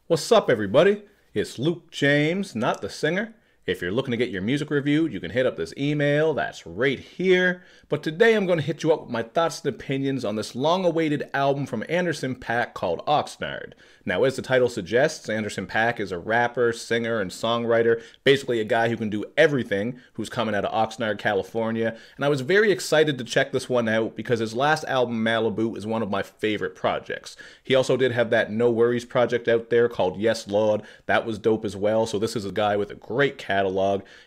What's up, everybody? It's Luke James, not the singer. If you're looking to get your music reviewed, you can hit up this email that's right here. But today I'm going to hit you up with my thoughts and opinions on this long-awaited album from Anderson .Paak called Oxnard. Now, as the title suggests, Anderson .Paak is a rapper, singer, and songwriter, basically a guy who can do everything, who's coming out of Oxnard, California. And I was very excited to check this one out because his last album, Malibu, is one of my favorite projects. He also did have that No Worries project out there called Yes Lord. That was dope as well, so this is a guy with a great catalog.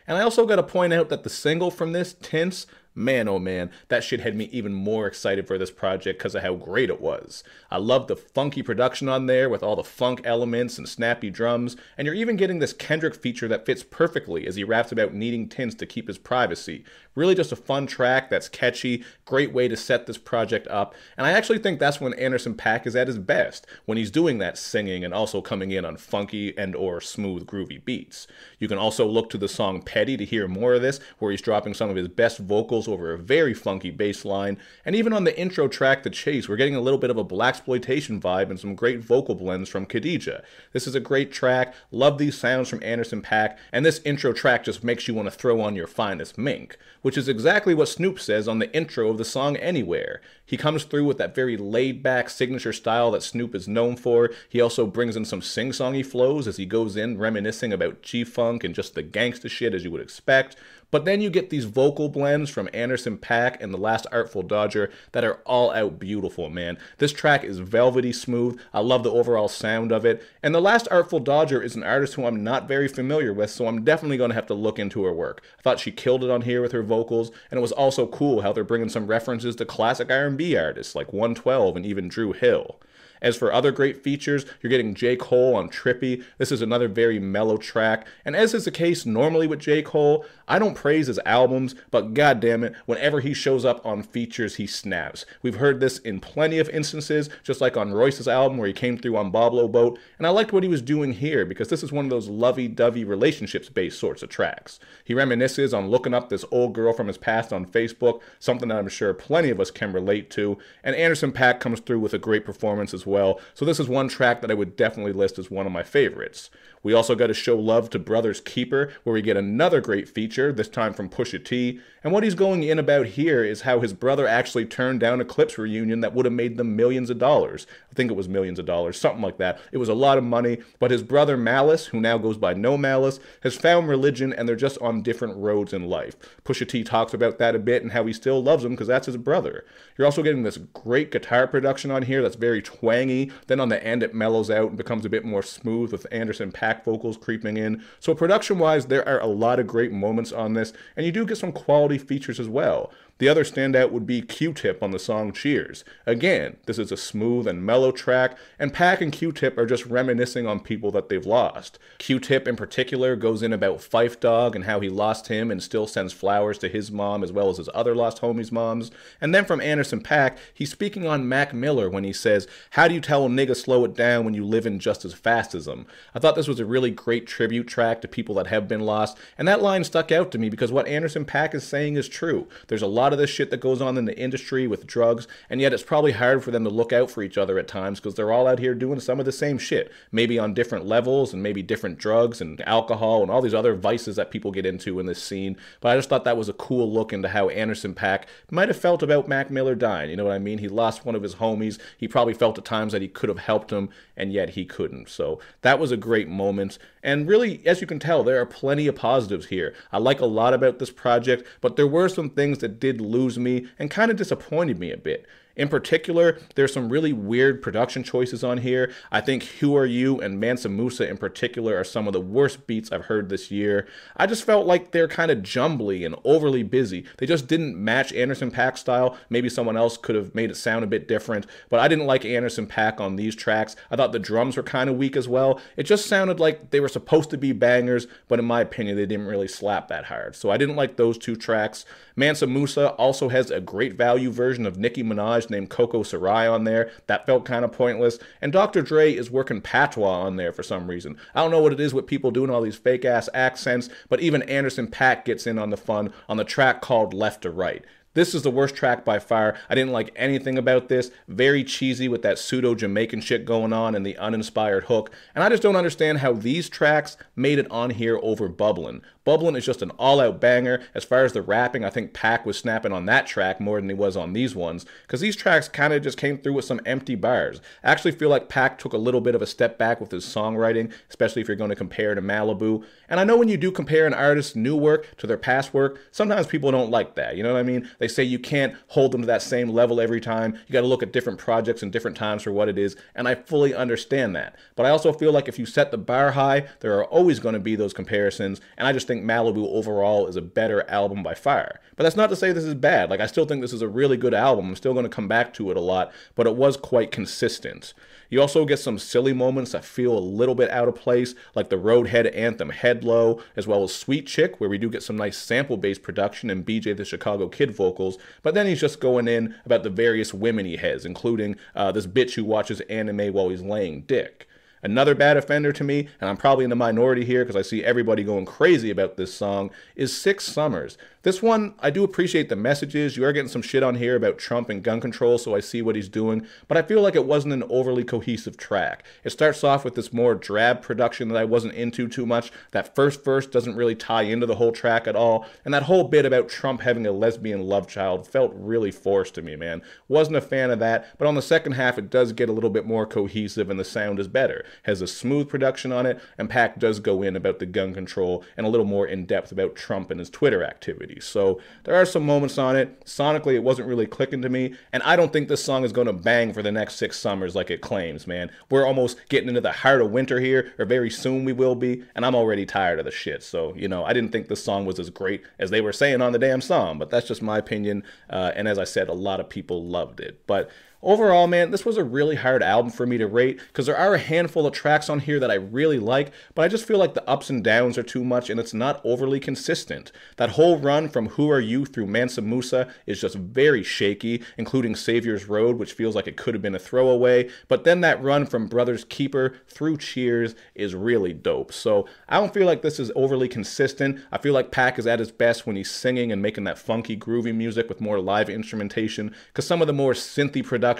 And I also got to point out that the single from this, Tints, man, oh man, that shit had me even more excited for this project because of how great it was. I love the funky production on there with all the funk elements and snappy drums, and you're even getting this Kendrick feature that fits perfectly as he raps about needing Tints to keep his privacy. Really just a fun track that's catchy, great way to set this project up, and I actually think that's when Anderson .Paak is at his best, when he's doing that singing and also coming in on funky and or smooth groovy beats. You can also look to the song Petty to hear more of this, where he's dropping some of his best vocals over a very funky bass line, and even on the intro track, The Chase, we're getting a little bit of a blaxploitation vibe and some great vocal blends from Khadija. This is a great track, love these sounds from Anderson .Paak, and this intro track just makes you want to throw on your finest mink, which is exactly what Snoop says on the intro of the song Anywhere. He comes through with that very laid-back signature style that Snoop is known for. He also brings in some sing-songy flows as he goes in reminiscing about G-Funk and just the gangsta shit as you would expect. But then you get these vocal blends from Anderson .Paak and The Last Artful Dodger that are all out beautiful, man. This track is velvety smooth. I love the overall sound of it. And The Last Artful Dodger is an artist who I'm not very familiar with, so I'm definitely going to have to look into her work. I thought she killed it on here with her vocals, and it was also cool how they're bringing some references to classic R&B artists like 112 and even Drew Hill. As for other great features, you're getting J. Cole on Trippy. This is another very mellow track, and as is the case normally with J. Cole, I don't praise his albums, but goddammit, whenever he shows up on features, he snaps. We've heard this in plenty of instances, just like on Royce's album where he came through on Boblo Boat, and I liked what he was doing here because this is one of those lovey-dovey relationships-based sorts of tracks. He reminisces on looking up this old girl from his past on Facebook, something that I'm sure plenty of us can relate to, and Anderson .Paak comes through with a great performance as well, so this is one track that I would definitely list as one of my favorites. We also got to show love to Brother's Keeper, where we get another great feature, this time from Pusha T, and what he's going in about here is how his brother actually turned down a Clips reunion that would have made them millions of dollars. I think it was millions of dollars, something like that. It was a lot of money, but his brother Malice, who now goes by No Malice, has found religion and they're just on different roads in life. Pusha T talks about that a bit and how he still loves him because that's his brother. You're also getting this great guitar production on here that's very twangy, then on the end it mellows out and becomes a bit more smooth with Anderson .Paak vocals creeping in. So production-wise, there are a lot of great moments on this, and you do get some quality features as well. The other standout would be Q-Tip on the song Cheers. Again, this is a smooth and mellow track, and Paak and Q-Tip are just reminiscing on people that they've lost. Q-Tip in particular goes in about Phife Dawg and how he lost him and still sends flowers to his mom as well as his other lost homies' moms. And then from Anderson .Paak, he's speaking on Mac Miller when he says, "How do you tell a nigga slow it down when you living just as fast as him?" I thought this was a really great tribute track to people that have been lost, and that line stuck out to me because what Anderson .Paak is saying is true. There's a lot of this shit that goes on in the industry with drugs, and yet it's probably hard for them to look out for each other at times because they're all out here doing some of the same shit, maybe on different levels and maybe different drugs and alcohol and all these other vices that people get into in this scene. But I just thought that was a cool look into how Anderson .Paak might have felt about Mac Miller dying. You know what I mean? He lost one of his homies. He probably felt at times that he could have helped him, and yet he couldn't. So that was a great moment. And really, as you can tell, there are plenty of positives here. I like a lot about this project, but there were some things that did lose me and kind of disappointed me a bit. In particular, there's some really weird production choices on here. I think Who Are You and Mansa Musa in particular are some of the worst beats I've heard this year. I just felt like they're kind of jumbly and overly busy. They just didn't match Anderson .Paak's style. Maybe someone else could have made it sound a bit different, but I didn't like Anderson .Paak on these tracks. I thought the drums were kind of weak as well. It just sounded like they were supposed to be bangers, but in my opinion, they didn't really slap that hard. So I didn't like those two tracks. Mansa Musa also has a great value version of Nicki Minaj named Coco Sarai on there. That felt kind of pointless. And Dr. Dre is working patois on there for some reason. I don't know what it is with people doing all these fake ass accents, but even Anderson .Paak gets in on the fun on the track called Left to Right. This is the worst track by far. I didn't like anything about this. Very cheesy with that pseudo-Jamaican shit going on and the uninspired hook. And I just don't understand how these tracks made it on here over Bubblin'. Bubblin' is just an all-out banger. As far as the rapping, I think Paak was snapping on that track more than he was on these ones, because these tracks kind of just came through with some empty bars. I actually feel like Paak took a little bit of a step back with his songwriting, especially if you're going to compare to Malibu. And I know when you do compare an artist's new work to their past work, sometimes people don't like that, you know what I mean? They say you can't hold them to that same level every time. You got to look at different projects and different times for what it is, and I fully understand that. But I also feel like if you set the bar high, there are always going to be those comparisons, and I just think Malibu overall is a better album by far. But that's not to say this is bad. Like, I still think this is a really good album. I'm still going to come back to it a lot, but it was quite consistent. You also get some silly moments that feel a little bit out of place, like the Roadhead anthem Head Low, as well as Sweet Chick, where we do get some nice sample-based production and BJ the Chicago Kid vocals, but then he's just going in about the various women he has, including this bitch who watches anime while he's laying dick. Another bad offender to me, and I'm probably in the minority here because I see everybody going crazy about this song, is 6 Summers. This one, I do appreciate the messages. You are getting some shit on here about Trump and gun control, so I see what he's doing, but I feel like it wasn't an overly cohesive track. It starts off with this more drab production that I wasn't into too much. That first verse doesn't really tie into the whole track at all, and that whole bit about Trump having a lesbian love child felt really forced to me, man. Wasn't a fan of that, but on the second half, it does get a little bit more cohesive and the sound is better. Has a smooth production on it, and Paak does go in about the gun control and a little more in-depth about Trump and his Twitter activities. So there are some moments on it. Sonically, it wasn't really clicking to me, and I don't think this song is going to bang for the next 6 summers like it claims, man. We're almost getting into the heart of winter here, or very soon we will be, and I'm already tired of the shit. So, you know, I didn't think this song was as great as they were saying on the damn song, but that's just my opinion, and as I said, a lot of people loved it. But overall, man, this was a really hard album for me to rate because there are a handful of tracks on here that I really like, but I just feel like the ups and downs are too much and it's not overly consistent. That whole run from Who Are You through Mansa Musa is just very shaky, including Savior's Road, which feels like it could have been a throwaway, but then that run from Brothers Keeper through Cheers is really dope. So I don't feel like this is overly consistent. I feel like Paak is at his best when he's singing and making that funky, groovy music with more live instrumentation, because some of the more synthy productions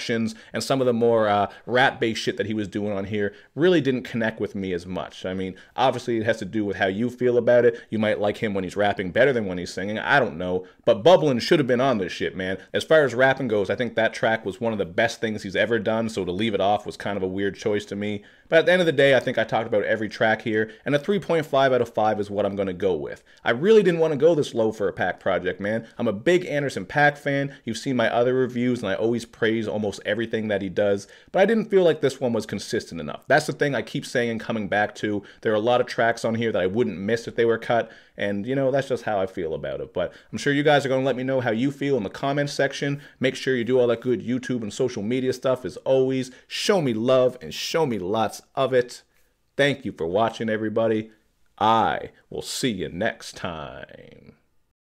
and some of the more rap-based shit that he was doing on here really didn't connect with me as much. I mean, obviously it has to do with how you feel about it. You might like him when he's rapping better than when he's singing. I don't know. But Bubblin' should have been on this shit, man. As far as rapping goes, I think that track was one of the best things he's ever done, so to leave it off was kind of a weird choice to me. But at the end of the day, I think I talked about every track here, and a 3.5 out of 5 is what I'm going to go with. I really didn't want to go this low for a Paak project, man. I'm a big Anderson .Paak fan. You've seen my other reviews, and I always praise almost everything that he does, but I didn't feel like this one was consistent enough. That's the thing I keep saying and coming back to. There are a lot of tracks on here that I wouldn't miss if they were cut, and, you know, that's just how I feel about it. But I'm sure you guys are going to let me know how you feel in the comments section. Make sure you do all that good YouTube and social media stuff as always. Show me love and show me lots of it. Thank you for watching, everybody. I will see you next time.